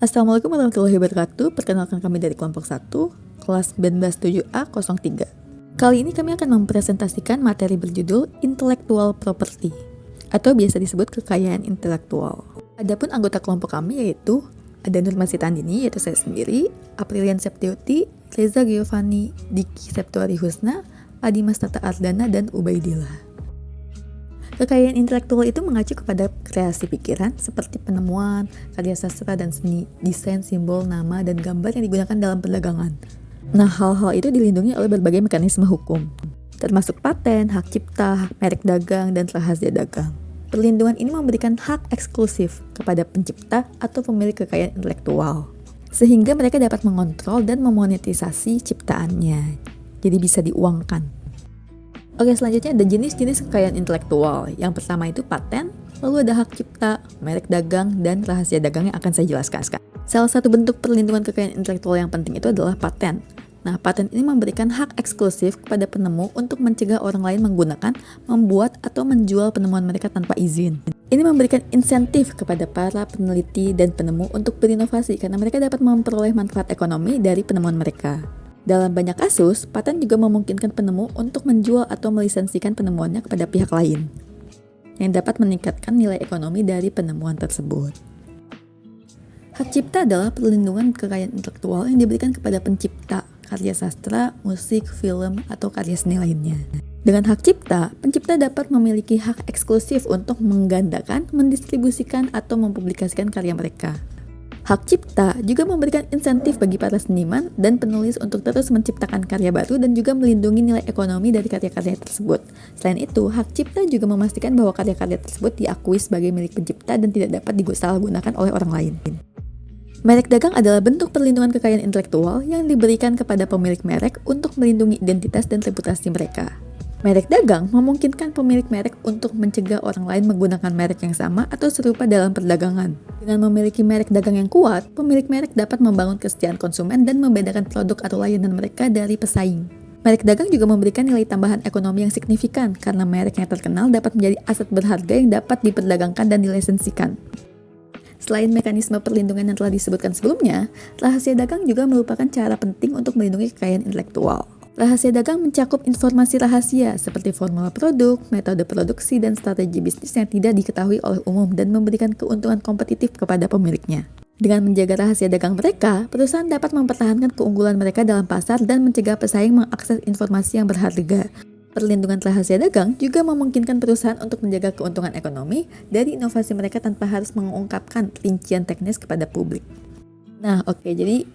Assalamualaikum warahmatullahi wabarakatuh. Perkenalkan kami dari kelompok 1, kelas 197A03. Kali ini kami akan mempresentasikan materi berjudul Intellectual Property atau biasa disebut kekayaan intelektual. Adapun anggota kelompok kami yaitu ada Nur Masitandini, yaitu saya sendiri, Aprilian Septiuti, Reza Giovanni, Diki Septuari Husna, Adimas Tata Ardana, dan Ubaidillah. Kekayaan intelektual itu mengacu kepada kreasi pikiran seperti penemuan, karya sastra dan seni, desain, simbol, nama, dan gambar yang digunakan dalam perdagangan. Nah, hal-hal itu dilindungi oleh berbagai mekanisme hukum, termasuk paten, hak cipta, hak merek dagang, dan rahasia dagang. Perlindungan ini memberikan hak eksklusif kepada pencipta atau pemilik kekayaan intelektual, sehingga mereka dapat mengontrol dan memonetisasi ciptaannya, jadi bisa diuangkan. Oke, selanjutnya ada jenis-jenis kekayaan intelektual. Yang pertama itu paten, lalu ada hak cipta, merek dagang, dan rahasia dagang yang akan saya jelaskan sekarang. Salah satu bentuk perlindungan kekayaan intelektual yang penting itu adalah paten. Nah, paten ini memberikan hak eksklusif kepada penemu untuk mencegah orang lain menggunakan, membuat, atau menjual penemuan mereka tanpa izin. Ini memberikan insentif kepada para peneliti dan penemu untuk berinovasi karena mereka dapat memperoleh manfaat ekonomi dari penemuan mereka. Dalam banyak kasus, paten juga memungkinkan penemu untuk menjual atau melisensikan penemuannya kepada pihak lain, yang dapat meningkatkan nilai ekonomi dari penemuan tersebut. Hak cipta adalah perlindungan kekayaan intelektual yang diberikan kepada pencipta karya sastra, musik, film, atau karya seni lainnya. Dengan hak cipta, pencipta dapat memiliki hak eksklusif untuk menggandakan, mendistribusikan, atau mempublikasikan karya mereka. Hak cipta juga memberikan insentif bagi para seniman dan penulis untuk terus menciptakan karya baru dan juga melindungi nilai ekonomi dari karya-karya tersebut. Selain itu, hak cipta juga memastikan bahwa karya-karya tersebut diakui sebagai milik pencipta dan tidak dapat disalahgunakan oleh orang lain. Merek dagang adalah bentuk perlindungan kekayaan intelektual yang diberikan kepada pemilik merek untuk melindungi identitas dan reputasi mereka. Merek dagang memungkinkan pemilik merek untuk mencegah orang lain menggunakan merek yang sama atau serupa dalam perdagangan. Dengan memiliki merek dagang yang kuat, pemilik merek dapat membangun kesetiaan konsumen dan membedakan produk atau layanan mereka dari pesaing. Merek dagang juga memberikan nilai tambahan ekonomi yang signifikan karena merek yang terkenal dapat menjadi aset berharga yang dapat diperdagangkan dan dilisensikan. Selain mekanisme perlindungan yang telah disebutkan sebelumnya, rahasia dagang juga merupakan cara penting untuk melindungi kekayaan intelektual. Rahasia dagang mencakup informasi rahasia seperti formula produk, metode produksi, dan strategi bisnis yang tidak diketahui oleh umum dan memberikan keuntungan kompetitif kepada pemiliknya. Dengan menjaga rahasia dagang mereka, perusahaan dapat mempertahankan keunggulan mereka dalam pasar dan mencegah pesaing mengakses informasi yang berharga. Perlindungan rahasia dagang juga memungkinkan perusahaan untuk menjaga keuntungan ekonomi dari inovasi mereka tanpa harus mengungkapkan rincian teknis kepada publik. Nah, oke, jadi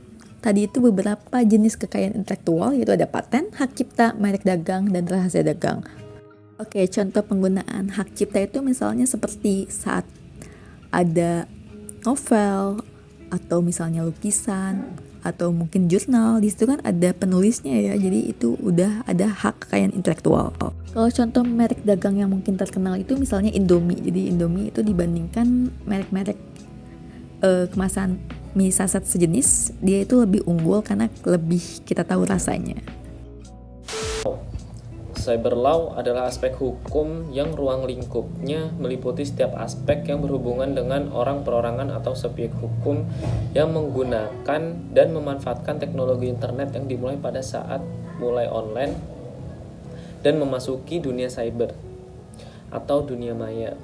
tadi itu beberapa jenis kekayaan intelektual, yaitu ada paten, hak cipta, merek dagang, dan rahasia dagang. Oke, contoh penggunaan hak cipta itu misalnya seperti saat ada novel, atau misalnya lukisan, atau mungkin jurnal, di situ kan ada penulisnya ya, jadi itu udah ada hak kekayaan intelektual. Kalau contoh merek dagang yang mungkin terkenal itu misalnya Indomie, jadi Indomie itu dibandingkan merek-merek kemasan mie saset sejenis, dia itu lebih unggul karena lebih kita tahu rasanya. Cyber law adalah aspek hukum yang ruang lingkupnya meliputi setiap aspek yang berhubungan dengan orang perorangan atau subjek hukum yang menggunakan dan memanfaatkan teknologi internet yang dimulai pada saat mulai online dan memasuki dunia cyber atau dunia maya.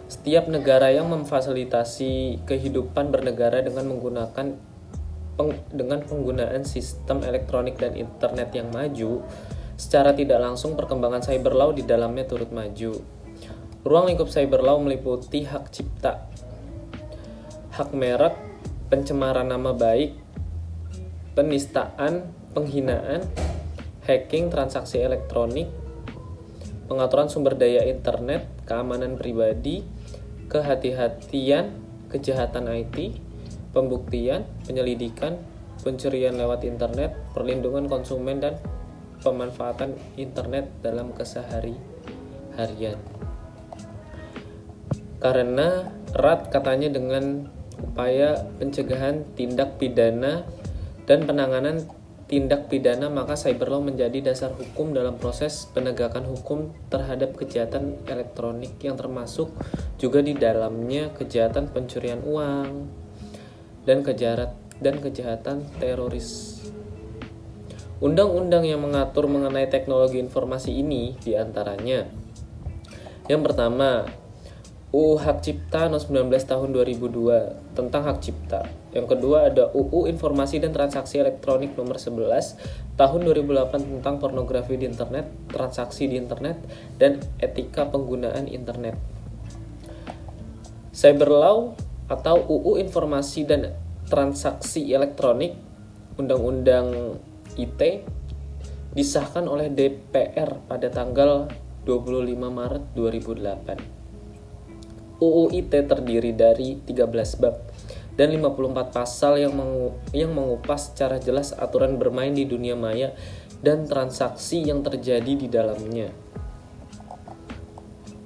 Setiap negara yang memfasilitasi kehidupan bernegara dengan penggunaan sistem elektronik dan internet yang maju, secara tidak langsung perkembangan cyber law di dalamnya turut maju. Ruang lingkup cyber law meliputi hak cipta, hak merek, pencemaran nama baik, penistaan, penghinaan, hacking transaksi elektronik, pengaturan sumber daya internet, keamanan pribadi, kehati-hatian, kejahatan IT, pembuktian, penyelidikan, pencurian lewat internet, perlindungan konsumen, dan pemanfaatan internet dalam kesehari-harian. Karena erat katanya dengan upaya pencegahan tindak pidana dan penanganan tindak pidana, maka cyber law menjadi dasar hukum dalam proses penegakan hukum terhadap kejahatan elektronik yang termasuk juga di dalamnya kejahatan pencurian uang, dan kejahatan teroris. Undang-undang yang mengatur mengenai teknologi informasi ini diantaranya: yang pertama, UU Hak Cipta No. 19 Tahun 2002 tentang hak cipta. Yang kedua ada UU Informasi dan Transaksi Elektronik Nomor 11 Tahun 2008 tentang pornografi di internet, transaksi di internet, dan etika penggunaan internet. Cyber Law atau UU Informasi dan Transaksi Elektronik, Undang-Undang IT, disahkan oleh DPR pada tanggal 25 Maret 2008. UU ITE terdiri dari 13 bab dan 54 pasal yang mengupas secara jelas aturan bermain di dunia maya dan transaksi yang terjadi di dalamnya.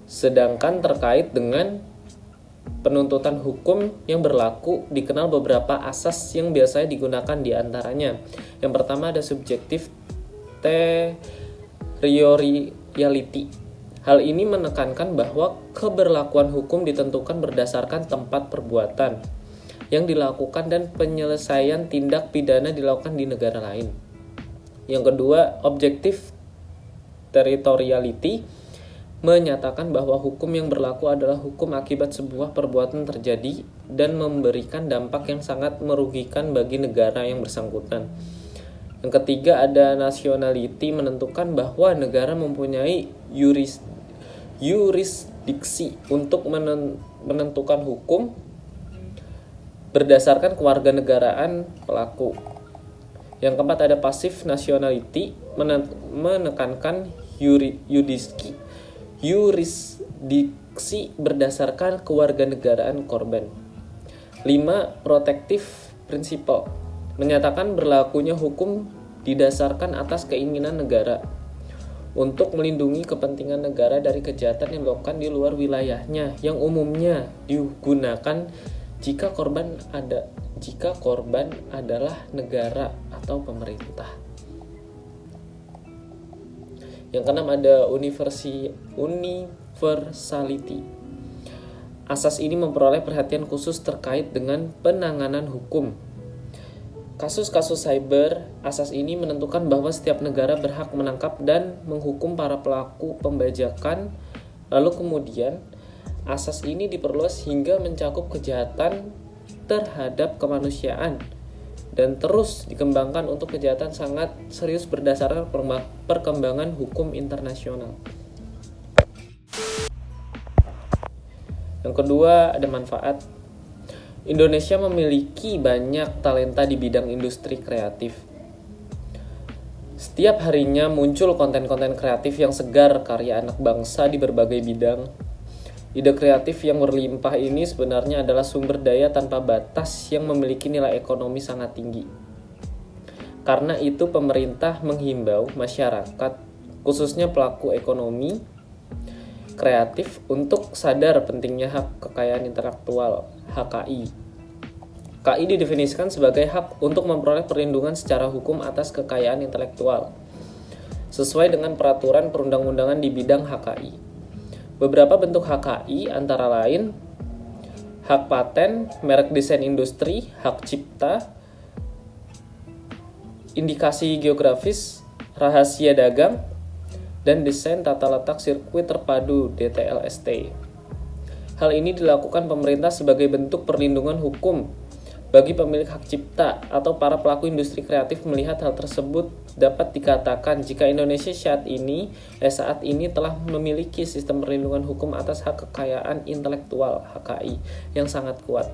Sedangkan terkait dengan penuntutan hukum yang berlaku, dikenal beberapa asas yang biasanya digunakan di antaranya. Yang pertama ada subjektif teritoriality. Hal ini menekankan bahwa keberlakuan hukum ditentukan berdasarkan tempat perbuatan yang dilakukan dan penyelesaian tindak pidana dilakukan di negara lain. Yang kedua, objektif territoriality menyatakan bahwa hukum yang berlaku adalah hukum akibat sebuah perbuatan terjadi dan memberikan dampak yang sangat merugikan bagi negara yang bersangkutan. Yang ketiga ada nationality, menentukan bahwa negara mempunyai yurisdiksi untuk menentukan hukum berdasarkan kewarganegaraan pelaku. Yang keempat ada passive nationality, menekankan yurisdiksi berdasarkan kewarganegaraan korban. 5. Protective principle, menyatakan berlakunya hukum didasarkan atas keinginan negara untuk melindungi kepentingan negara dari kejahatan yang dilakukan di luar wilayahnya, yang umumnya digunakan jika korban adalah negara atau pemerintah. Yang keenam ada universality. Asas ini memperoleh perhatian khusus terkait dengan penanganan hukum. Kasus-kasus cyber, asas ini menentukan bahwa setiap negara berhak menangkap dan menghukum para pelaku pembajakan. Lalu kemudian asas ini diperluas hingga mencakup kejahatan terhadap kemanusiaan dan terus dikembangkan untuk kejahatan sangat serius berdasarkan perkembangan hukum internasional. Yang kedua ada manfaat. Indonesia memiliki banyak talenta di bidang industri kreatif. Setiap harinya muncul konten-konten kreatif yang segar karya anak bangsa di berbagai bidang. Ide kreatif yang berlimpah ini sebenarnya adalah sumber daya tanpa batas yang memiliki nilai ekonomi sangat tinggi. Karena itu pemerintah menghimbau masyarakat, khususnya pelaku ekonomi kreatif, untuk sadar pentingnya hak kekayaan intelektual (HKI). KI didefinisikan sebagai hak untuk memperoleh perlindungan secara hukum atas kekayaan intelektual sesuai dengan peraturan perundang-undangan di bidang HKI. Beberapa bentuk HKI antara lain hak paten, merek desain industri, hak cipta, indikasi geografis, rahasia dagang, dan desain tata letak sirkuit terpadu (DTLST). Hal ini dilakukan pemerintah sebagai bentuk perlindungan hukum bagi pemilik hak cipta atau para pelaku industri kreatif. Melihat hal tersebut, dapat dikatakan jika Indonesia saat ini telah memiliki sistem perlindungan hukum atas hak kekayaan intelektual (HKI) yang sangat kuat.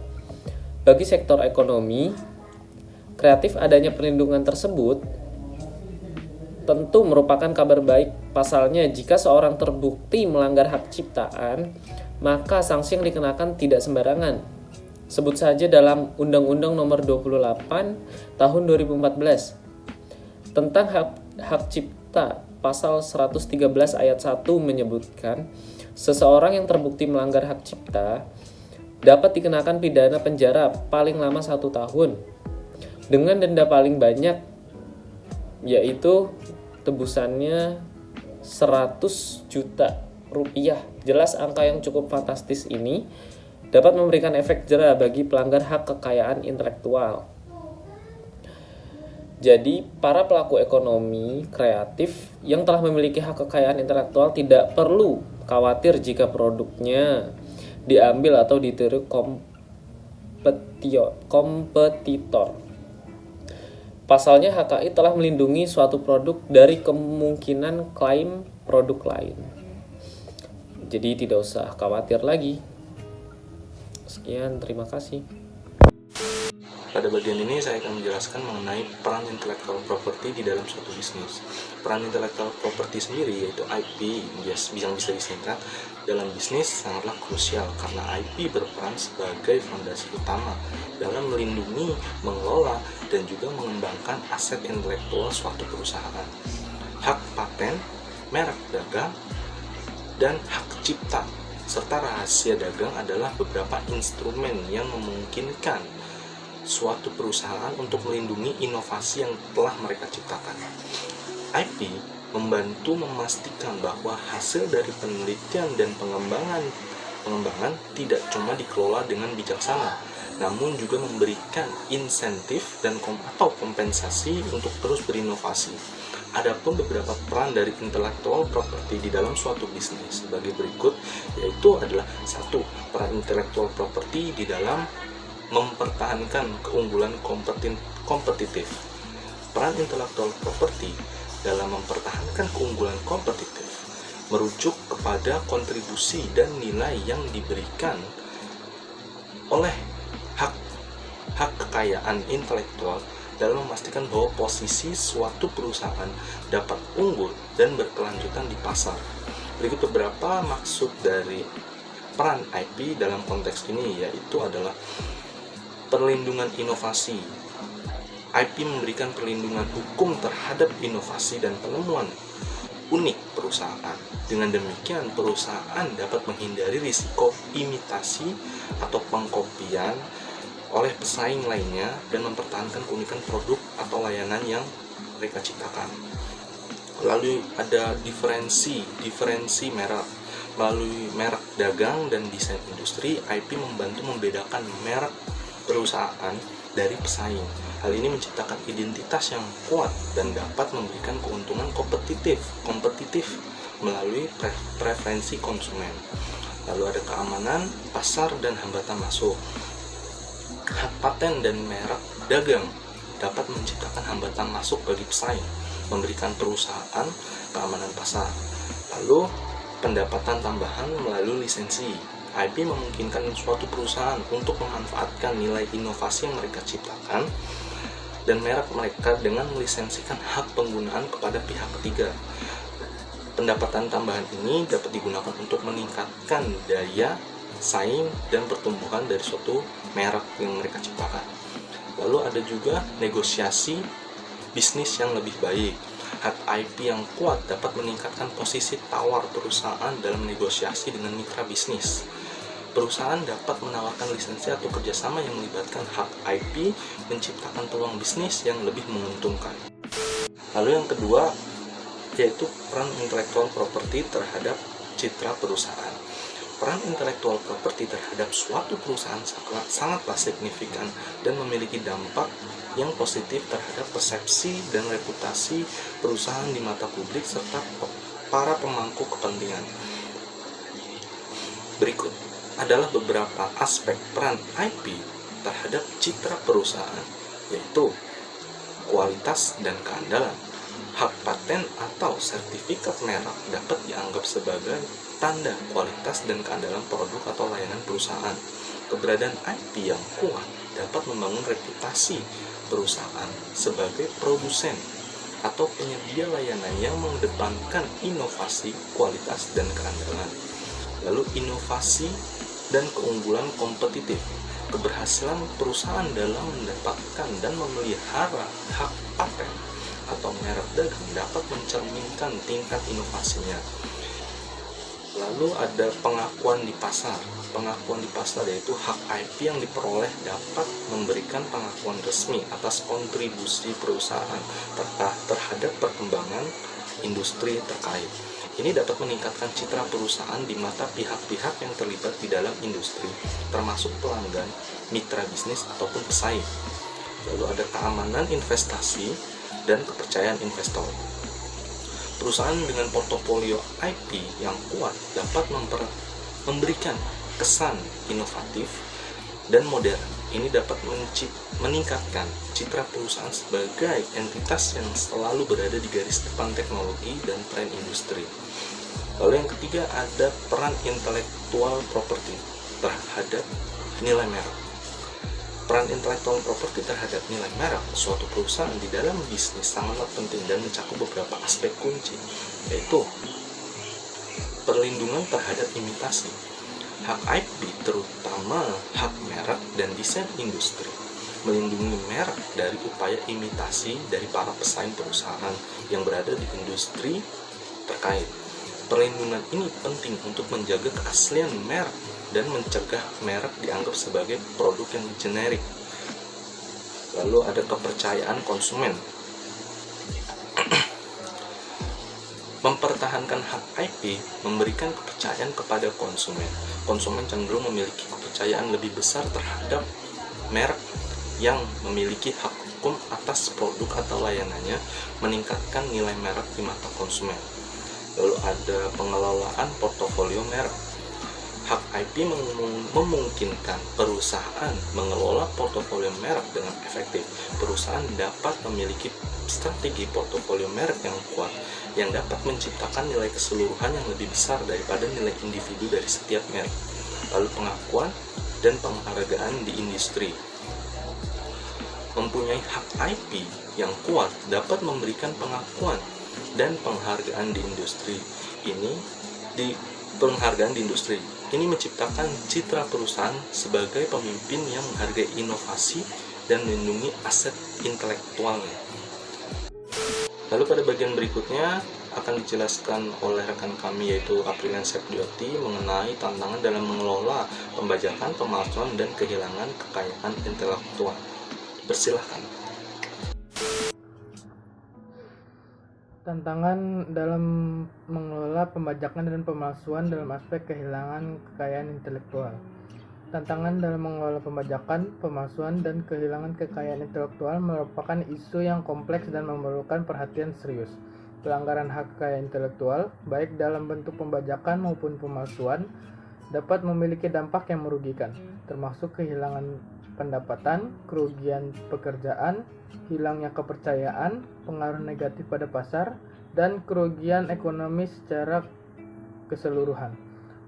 Bagi sektor ekonomi kreatif, adanya perlindungan tersebut tentu merupakan kabar baik. Pasalnya, jika seorang terbukti melanggar hak ciptaan, maka sanksi yang dikenakan tidak sembarangan. Sebut saja dalam Undang-Undang Nomor 28 Tahun 2014 tentang hak cipta, pasal 113 ayat 1 menyebutkan seseorang yang terbukti melanggar hak cipta dapat dikenakan pidana penjara paling lama 1 tahun dengan denda paling banyak, yaitu tebusannya 100 juta rupiah. Jelas angka yang cukup fantastis ini dapat memberikan efek jera bagi pelanggar hak kekayaan intelektual. Jadi, para pelaku ekonomi kreatif yang telah memiliki hak kekayaan intelektual tidak perlu khawatir jika produknya diambil atau ditiru kompetitor. Pasalnya, HKI telah melindungi suatu produk dari kemungkinan klaim produk lain. Jadi tidak usah khawatir lagi. Sekian, terima kasih. Pada bagian ini saya akan menjelaskan mengenai peran intellectual property di dalam suatu bisnis. Peran intellectual property sendiri, yaitu IP yang bisa disingkat, dalam bisnis sangatlah krusial karena IP berperan sebagai fondasi utama dalam melindungi, mengelola, dan juga mengembangkan aset intelektual suatu perusahaan. Hak paten, merek dagang, dan hak cipta serta rahasia dagang adalah beberapa instrumen yang memungkinkan suatu perusahaan untuk melindungi inovasi yang telah mereka ciptakan. IP membantu memastikan bahwa hasil dari penelitian dan pengembangan tidak cuma dikelola dengan bijaksana, namun juga memberikan insentif dan atau kompensasi untuk terus berinovasi. Adapun beberapa peran dari intellectual property di dalam suatu bisnis sebagai berikut, yaitu adalah 1. Peran intellectual property di dalam mempertahankan keunggulan kompetitif. Peran intellectual property dalam mempertahankan keunggulan kompetitif merujuk kepada kontribusi dan nilai yang diberikan oleh hak kekayaan intelektual dalam memastikan bahwa posisi suatu perusahaan dapat unggul dan berkelanjutan di pasar. Berikut beberapa maksud dari peran IP dalam konteks ini, yaitu adalah perlindungan inovasi. IP memberikan perlindungan hukum terhadap inovasi dan penemuan unik perusahaan. Dengan demikian, perusahaan dapat menghindari risiko imitasi atau pengkopian oleh pesaing lainnya dan mempertahankan keunikan produk atau layanan yang mereka ciptakan. Lalu ada diferensi merek. Melalui merek dagang dan desain industri, IP membantu membedakan merek perusahaan dari pesaing. Hal ini menciptakan identitas yang kuat dan dapat memberikan keuntungan kompetitif melalui preferensi konsumen. Lalu ada keamanan pasar dan hambatan masuk. Hak paten dan merek dagang dapat menciptakan hambatan masuk bagi pesaing, memberikan perusahaan keamanan pasar. Lalu pendapatan tambahan melalui lisensi. IP memungkinkan suatu perusahaan untuk memanfaatkan nilai inovasi yang mereka ciptakan dan merek mereka dengan melisensikan hak penggunaan kepada pihak ketiga. Pendapatan tambahan ini dapat digunakan untuk meningkatkan daya saing dan pertumbuhan dari suatu merek yang mereka ciptakan. Lalu ada juga negosiasi bisnis yang lebih baik. Hak IP yang kuat dapat meningkatkan posisi tawar perusahaan dalam negosiasi dengan mitra bisnis. Perusahaan dapat menawarkan lisensi atau kerjasama yang melibatkan hak IP, menciptakan peluang bisnis yang lebih menguntungkan. Lalu yang kedua, yaitu peran intellectual property terhadap citra perusahaan. Peran intellectual property terhadap suatu perusahaan sangatlah signifikan dan memiliki dampak yang positif terhadap persepsi dan reputasi perusahaan di mata publik serta para pemangku kepentingan. Berikut adalah beberapa aspek peran IP terhadap citra perusahaan, yaitu kualitas dan keandalan. Hak paten atau sertifikat merek dapat dianggap sebagai tanda kualitas dan keandalan produk atau layanan perusahaan. Keberadaan IP yang kuat dapat membangun reputasi perusahaan sebagai produsen atau penyedia layanan yang mengedepankan inovasi, kualitas, dan keandalan. Lalu inovasi dan keunggulan kompetitif. Keberhasilan perusahaan dalam mendapatkan dan memelihara hak paten atau merek dagang dapat mencerminkan tingkat inovasinya. Lalu ada pengakuan di pasar. Pengakuan di pasar yaitu hak IP yang diperoleh dapat memberikan pengakuan resmi atas kontribusi perusahaan terhadap perkembangan industri terkait. Ini dapat meningkatkan citra perusahaan di mata pihak-pihak yang terlibat di dalam industri, termasuk pelanggan, mitra bisnis, ataupun pesaing. Lalu ada keamanan investasi dan kepercayaan investor. Perusahaan dengan portofolio IP yang kuat dapat memberikan kesan inovatif dan modern. Ini dapat meningkatkan citra perusahaan sebagai entitas yang selalu berada di garis depan teknologi dan tren industri. Lalu yang ketiga ada peran intellectual property terhadap nilai merek. Peran intellectual property terhadap nilai merek suatu perusahaan di dalam bisnis sangatlah penting dan mencakup beberapa aspek kunci, yaitu perlindungan terhadap imitasi, hak IP terutama hak merek dan desain industri, melindungi merek dari upaya imitasi dari para pesaing perusahaan yang berada di industri terkait. Perlindungan ini penting untuk menjaga keaslian merek dan mencegah merek dianggap sebagai produk yang generik. Lalu ada kepercayaan konsumen. Mempertahankan hak IP memberikan kepercayaan kepada konsumen. Konsumen cenderung memiliki kepercayaan lebih besar terhadap merek yang memiliki hak hukum atas produk atau layanannya, meningkatkan nilai merek di mata konsumen. Lalu ada pengelolaan portofolio merek. Hak IP memungkinkan perusahaan mengelola portofolio merek dengan efektif. Perusahaan dapat memiliki strategi portofolio merek yang kuat yang dapat menciptakan nilai keseluruhan yang lebih besar daripada nilai individu dari setiap merek. Lalu pengakuan dan penghargaan di industri. Mempunyai hak IP yang kuat dapat memberikan pengakuan dan penghargaan di industri. Ini menciptakan citra perusahaan sebagai pemimpin yang menghargai inovasi dan melindungi aset intelektualnya. Lalu pada bagian berikutnya akan dijelaskan oleh rekan kami yaitu Aprilian Sepdioti mengenai tantangan dalam mengelola pembajakan, pemalsuan, dan kehilangan kekayaan intelektual. Persilahkan. Tantangan dalam mengelola pembajakan dan pemalsuan dalam aspek kehilangan kekayaan intelektual. Tantangan dalam mengelola pembajakan, pemalsuan, dan kehilangan kekayaan intelektual merupakan isu yang kompleks dan memerlukan perhatian serius. Pelanggaran hak kekayaan intelektual, baik dalam bentuk pembajakan maupun pemalsuan, dapat memiliki dampak yang merugikan, termasuk kehilangan pendapatan, kerugian pekerjaan, hilangnya kepercayaan, pengaruh negatif pada pasar, dan kerugian ekonomi secara keseluruhan.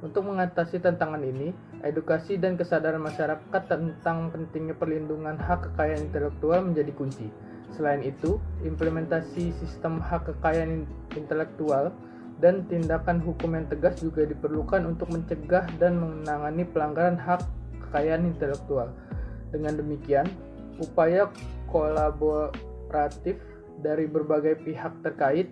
Untuk mengatasi tantangan ini, edukasi dan kesadaran masyarakat tentang pentingnya perlindungan hak kekayaan intelektual menjadi kunci. Selain itu, implementasi sistem hak kekayaan intelektual dan tindakan hukum yang tegas juga diperlukan untuk mencegah dan menangani pelanggaran hak kekayaan intelektual. Dengan demikian, upaya kolaboratif dari berbagai pihak terkait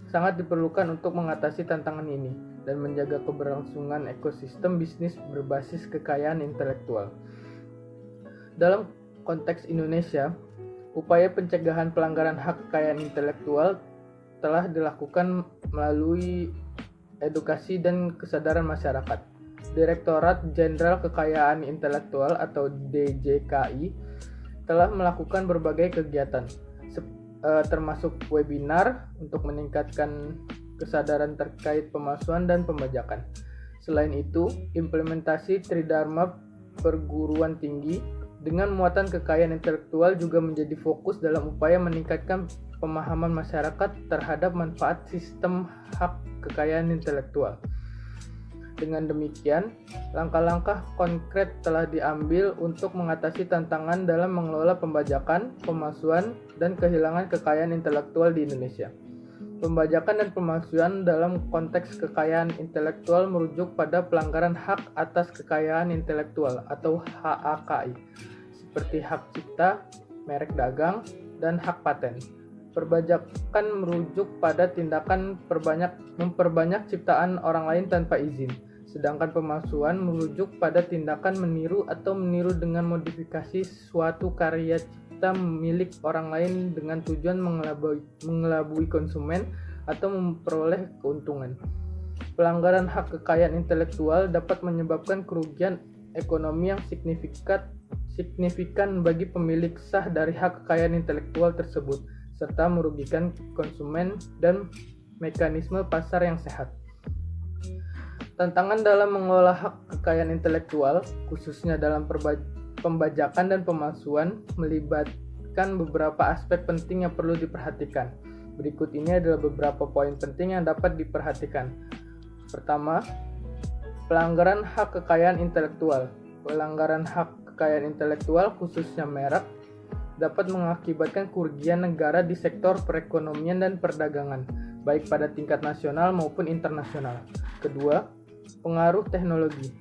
sangat diperlukan untuk mengatasi tantangan ini dan menjaga keberlangsungan ekosistem bisnis berbasis kekayaan intelektual. Dalam konteks Indonesia, upaya pencegahan pelanggaran hak kekayaan intelektual telah dilakukan melalui edukasi dan kesadaran masyarakat. Direktorat Jenderal Kekayaan Intelektual atau DJKI telah melakukan berbagai kegiatan, termasuk webinar untuk meningkatkan kesadaran terkait pemalsuan dan pembajakan. Selain itu, implementasi Tridharma perguruan tinggi dengan muatan kekayaan intelektual juga menjadi fokus dalam upaya meningkatkan pemahaman masyarakat terhadap manfaat sistem hak kekayaan intelektual. Dengan demikian, langkah-langkah konkret telah diambil untuk mengatasi tantangan dalam mengelola pembajakan, pemalsuan, dan kehilangan kekayaan intelektual di Indonesia. Pembajakan dan pemalsuan dalam konteks kekayaan intelektual merujuk pada pelanggaran hak atas kekayaan intelektual atau HAKI, seperti hak cipta, merek dagang, dan hak paten. Perbajakan merujuk pada tindakan memperbanyak ciptaan orang lain tanpa izin, sedangkan pemalsuan merujuk pada tindakan meniru atau meniru dengan modifikasi suatu karya cipta milik orang lain dengan tujuan mengelabui konsumen atau memperoleh keuntungan. Pelanggaran hak kekayaan intelektual dapat menyebabkan kerugian ekonomi yang signifikan bagi pemilik sah dari hak kekayaan intelektual tersebut, serta merugikan konsumen dan mekanisme pasar yang sehat. Tantangan dalam mengelola hak kekayaan intelektual, khususnya dalam pembajakan dan pemalsuan, melibatkan beberapa aspek penting yang perlu diperhatikan. Berikut ini adalah beberapa poin penting yang dapat diperhatikan. Pertama, pelanggaran hak kekayaan intelektual. Pelanggaran hak kekayaan intelektual, khususnya merek, dapat mengakibatkan kerugian negara di sektor perekonomian dan perdagangan, baik pada tingkat nasional maupun internasional. Kedua, pengaruh teknologi.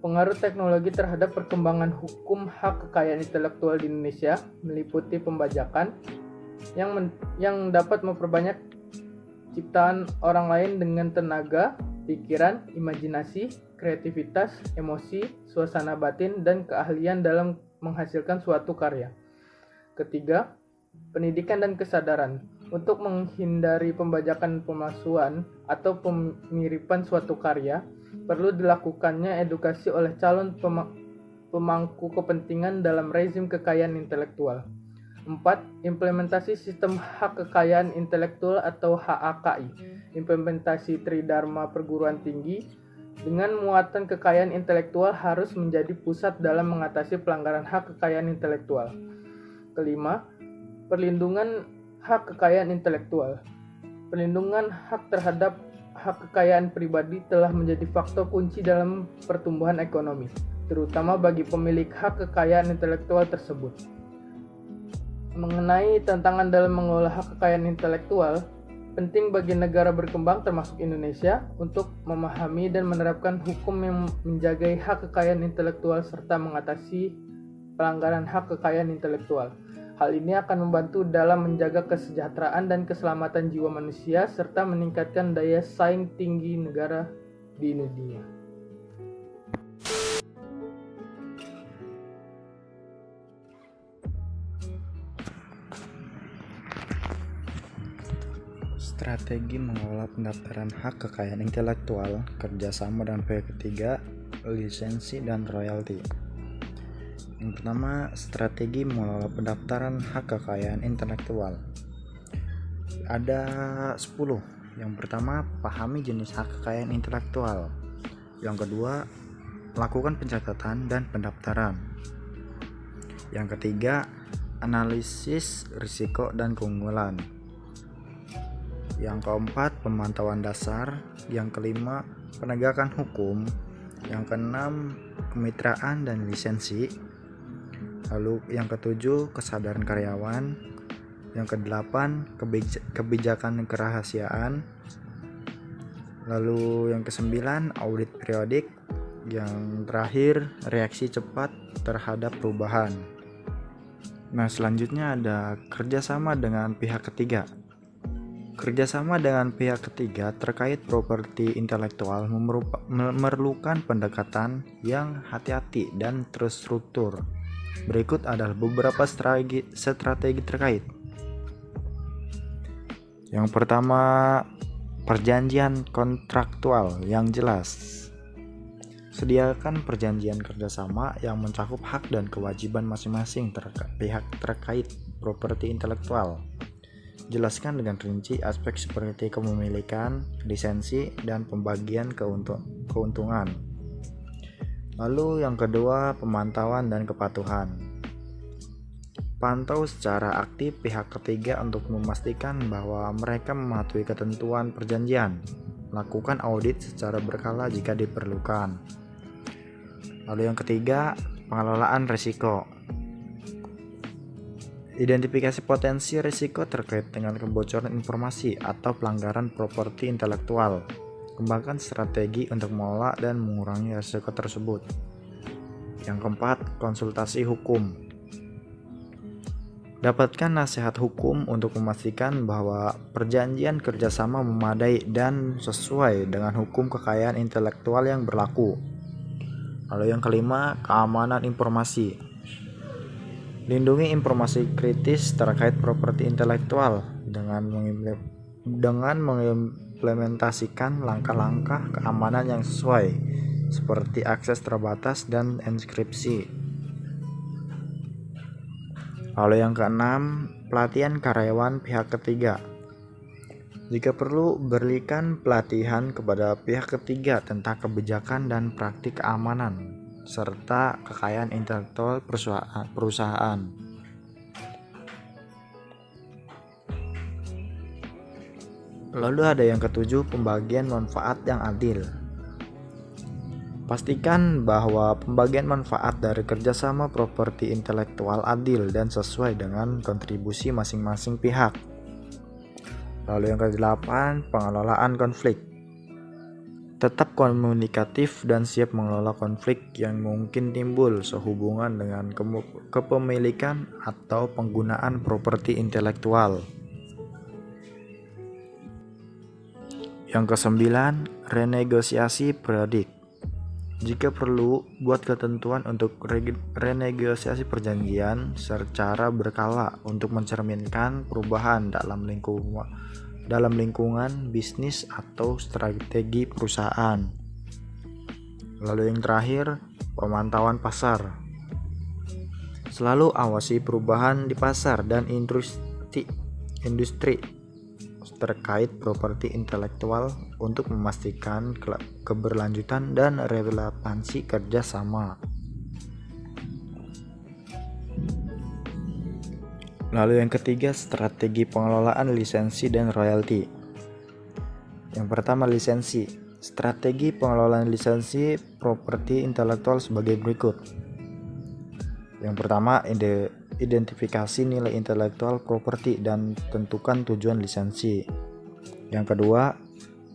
Pengaruh teknologi terhadap perkembangan hukum hak kekayaan intelektual di Indonesia meliputi pembajakan yang dapat memperbanyak ciptaan orang lain dengan tenaga, pikiran, imajinasi, kreativitas, emosi, suasana batin, dan keahlian dalam menghasilkan suatu karya. Ketiga, pendidikan dan kesadaran. Untuk menghindari pembajakan, pemalsuan, atau pemiripan suatu karya, perlu dilakukannya edukasi oleh calon pemangku kepentingan dalam rezim kekayaan intelektual. 4. Implementasi sistem hak kekayaan intelektual atau HAKI. Implementasi Tridharma perguruan tinggi dengan muatan kekayaan intelektual harus menjadi pusat dalam mengatasi pelanggaran hak kekayaan intelektual. Kelima, perlindungan hak kekayaan intelektual. Perlindungan hak terhadap hak kekayaan pribadi telah menjadi faktor kunci dalam pertumbuhan ekonomi, terutama bagi pemilik hak kekayaan intelektual tersebut. Mengenai tantangan dalam mengelola hak kekayaan intelektual, penting bagi negara berkembang termasuk Indonesia untuk memahami dan menerapkan hukum yang menjaga hak kekayaan intelektual serta mengatasi pelanggaran hak kekayaan intelektual. Hal ini akan membantu dalam menjaga kesejahteraan dan keselamatan jiwa manusia serta meningkatkan daya saing tinggi negara di dunia. Strategi mengelola pendaftaran hak kekayaan intelektual, kerjasama dengan pihak ketiga, lisensi, dan royalti. Yang pertama, strategi mengelola pendaftaran hak kekayaan intelektual. Ada 10. Yang pertama, pahami jenis hak kekayaan intelektual. Yang kedua, lakukan pencatatan dan pendaftaran. Yang ketiga, analisis risiko dan keunggulan. Yang keempat, pemantauan dasar. Yang kelima, penegakan hukum. Yang keenam, kemitraan dan lisensi. Lalu yang ketujuh, kesadaran karyawan. Yang kedelapan, kebijakan kerahasiaan. Lalu yang kesembilan, audit periodik. Yang terakhir, reaksi cepat terhadap perubahan. Nah, selanjutnya ada kerjasama dengan pihak ketiga. Kerjasama dengan pihak ketiga terkait properti intelektual memerlukan pendekatan yang hati-hati dan terstruktur. Berikut adalah beberapa strategi terkait. Yang pertama, perjanjian kontraktual yang jelas. Sediakan perjanjian kerjasama yang mencakup hak dan kewajiban masing-masing pihak terkait properti intelektual. Jelaskan dengan rinci aspek seperti kepemilikan, lisensi, dan pembagian keuntungan. Lalu yang kedua, pemantauan dan kepatuhan. Pantau secara aktif pihak ketiga untuk memastikan bahwa mereka mematuhi ketentuan perjanjian. Lakukan audit secara berkala jika diperlukan. Lalu yang ketiga, pengelolaan risiko. Identifikasi potensi risiko terkait dengan kebocoran informasi atau pelanggaran properti intelektual. Kembangkan strategi untuk mengelola dan mengurangi risiko tersebut. Yang keempat, konsultasi hukum. Dapatkan nasihat hukum untuk memastikan bahwa perjanjian kerjasama memadai dan sesuai dengan hukum kekayaan intelektual yang berlaku. Lalu yang kelima, keamanan informasi. Lindungi informasi kritis terkait properti intelektual dengan dengan mengimplementasikan langkah-langkah keamanan yang sesuai, seperti akses terbatas dan enkripsi. Lalu yang keenam, pelatihan karyawan pihak ketiga. Jika perlu, berikan pelatihan kepada pihak ketiga tentang kebijakan dan praktik keamanan, serta kekayaan intelektual perusahaan. Lalu ada yang ketujuh, pembagian manfaat yang adil. Pastikan bahwa pembagian manfaat dari kerjasama properti intelektual adil dan sesuai dengan kontribusi masing-masing pihak. Lalu yang kedelapan, pengelolaan konflik. Tetap komunikatif dan siap mengelola konflik yang mungkin timbul sehubungan dengan kepemilikan atau penggunaan properti intelektual. Yang kesembilan, renegosiasi periodik. Jika perlu, buat ketentuan untuk renegosiasi perjanjian secara berkala untuk mencerminkan perubahan dalam lingkungan bisnis atau strategi perusahaan. Lalu yang terakhir, pemantauan pasar. Selalu awasi perubahan di pasar dan industri terkait properti intelektual untuk memastikan keberlanjutan dan relevansi kerjasama. Lalu yang ketiga, strategi pengelolaan lisensi dan royalti. Yang pertama, lisensi. Strategi pengelolaan lisensi properti intelektual sebagai berikut. Yang pertama, identifikasi nilai intelektual properti dan tentukan tujuan lisensi. Yang kedua,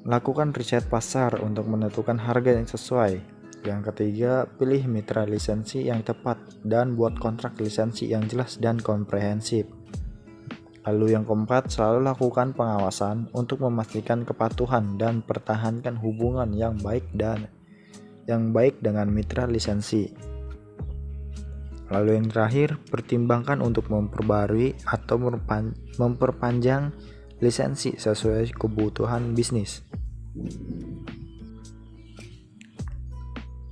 lakukan riset pasar untuk menentukan harga yang sesuai. Yang ketiga, pilih mitra lisensi yang tepat dan buat kontrak lisensi yang jelas dan komprehensif. Lalu yang keempat, selalu lakukan pengawasan untuk memastikan kepatuhan dan pertahankan hubungan yang baik dengan mitra lisensi. Lalu yang terakhir, pertimbangkan untuk memperbarui atau memperpanjang lisensi sesuai kebutuhan bisnis.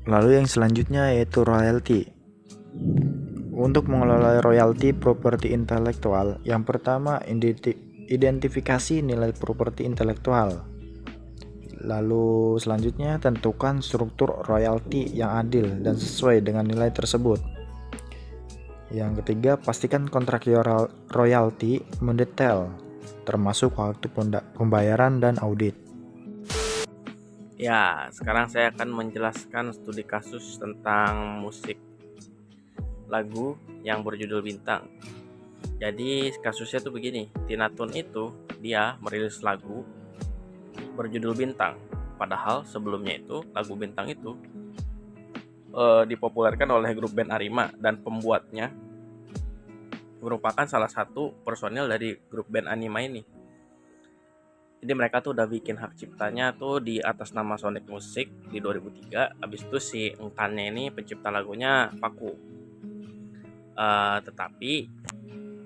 Lalu yang selanjutnya yaitu royalti. Untuk mengelola royalti properti intelektual, yang pertama identifikasi nilai properti intelektual. Lalu selanjutnya tentukan struktur royalti yang adil dan sesuai dengan nilai tersebut. Yang ketiga, pastikan kontrak royalti mendetail, termasuk waktu pembayaran dan audit. Ya, sekarang saya akan menjelaskan studi kasus tentang musik lagu yang berjudul Bintang. Jadi kasusnya tuh begini, Tina Tun itu dia merilis lagu berjudul Bintang. Padahal sebelumnya itu lagu Bintang itu dipopulerkan oleh grup band Arima dan pembuatnya merupakan salah satu personil dari grup band Anima ini. Jadi mereka tuh udah bikin hak ciptanya tuh di atas nama Sonic Music di 2003. Habis itu si Engkannya ini pencipta lagunya vakum. Tetapi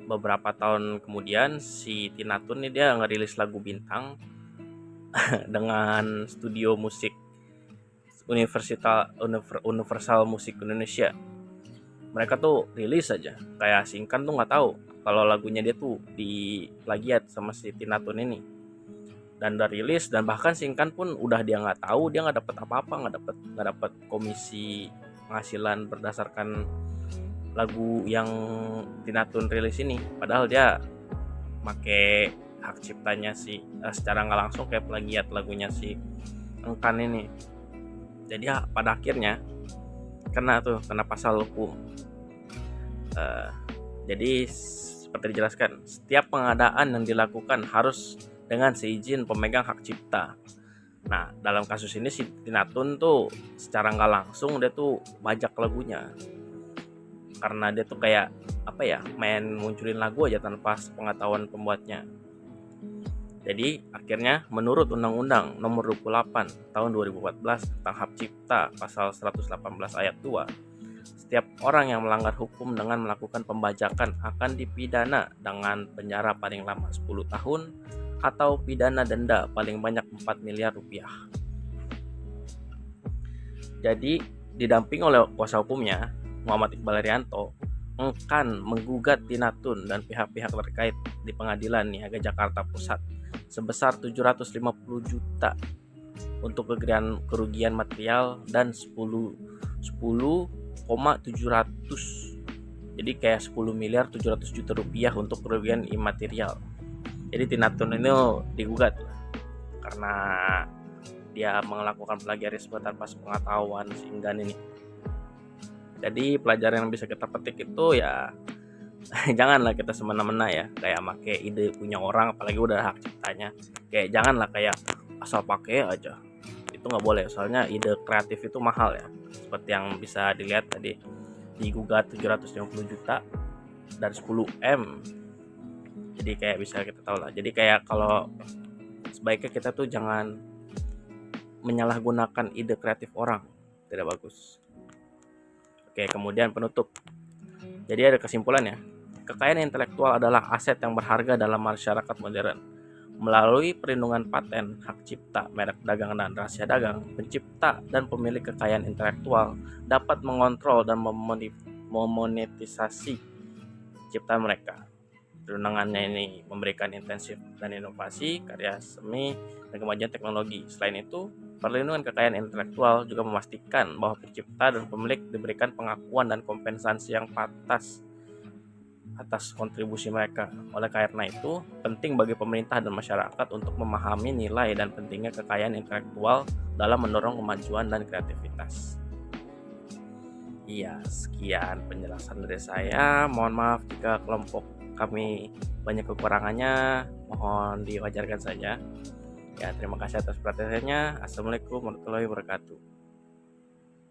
beberapa tahun kemudian si Tina Tun ini dia ngerilis lagu Bintang dengan studio musik Universal Musik Indonesia. Mereka tuh rilis aja, kayak Singkan tuh nggak tahu kalau lagunya dia tuh di plagiat sama si Tina Tun ini, dan udah rilis, dan bahkan Singkan pun udah dia nggak tahu, dia nggak dapat apa-apa, nggak dapat komisi penghasilan berdasarkan lagu yang Tina Tun rilis ini, padahal dia make hak ciptanya secara nggak langsung kayak plagiat lagunya si Engkan ini. Jadi pada akhirnya kena pasal hukum. Jadi seperti dijelaskan, setiap pengadaan yang dilakukan harus dengan seizin pemegang hak cipta. Nah, dalam kasus ini si Tina Tun tuh secara nggak langsung dia tuh bajak lagunya, karena dia tuh kayak main munculin lagu aja tanpa pengetahuan pembuatnya. Jadi akhirnya menurut Undang-Undang Nomor 28 Tahun 2014 tentang Hak Cipta Pasal 118 Ayat 2, setiap orang yang melanggar hukum dengan melakukan pembajakan akan dipidana dengan penjara paling lama 10 tahun atau pidana denda paling banyak 4 miliar rupiah. Jadi didamping oleh kuasa hukumnya, Muhammad Iqbal Arianto, akan menggugat Tina Tun dan pihak-pihak terkait di Pengadilan Niaga Jakarta Pusat sebesar 750 juta untuk kerugian material dan 10,700, jadi kayak 10 miliar 700 juta rupiah untuk kerugian imaterial. Jadi Tina Tun ini digugat karena dia melakukan plagiarisme tanpa sepengetahuan si Enggan ini. Jadi pelajaran yang bisa kita petik itu ya janganlah kita semena-mena ya, kayak make ide punya orang, apalagi udah hak ciptanya, kayak janganlah kayak asal pakai aja, itu nggak boleh. Soalnya ide kreatif itu mahal ya, seperti yang bisa dilihat tadi digugat 750 juta dan 10M. Jadi kayak bisa kita tahu lah, jadi kayak kalau sebaiknya kita tuh jangan menyalahgunakan ide kreatif orang, tidak bagus. Oke, kemudian penutup. Jadi ada kesimpulannya, kekayaan intelektual adalah aset yang berharga dalam masyarakat modern. Melalui perlindungan paten, hak cipta, merek dagang dan rahasia dagang, pencipta dan pemilik kekayaan intelektual dapat mengontrol dan memonetisasi ciptaan mereka. Perundangannya ini memberikan intensif dan inovasi, karya seni, dan kemajuan teknologi. Selain itu, perlindungan kekayaan intelektual juga memastikan bahwa pencipta dan pemilik diberikan pengakuan dan kompensasi yang pantas atas kontribusi mereka. Oleh karena itu, penting bagi pemerintah dan masyarakat untuk memahami nilai dan pentingnya kekayaan intelektual dalam mendorong kemajuan dan kreativitas. Iya, sekian penjelasan dari saya. Mohon maaf jika kelompok kami banyak kekurangannya, mohon diwajarkan saja. Ya, terima kasih atas perhatiannya. Assalamualaikum warahmatullahi wabarakatuh.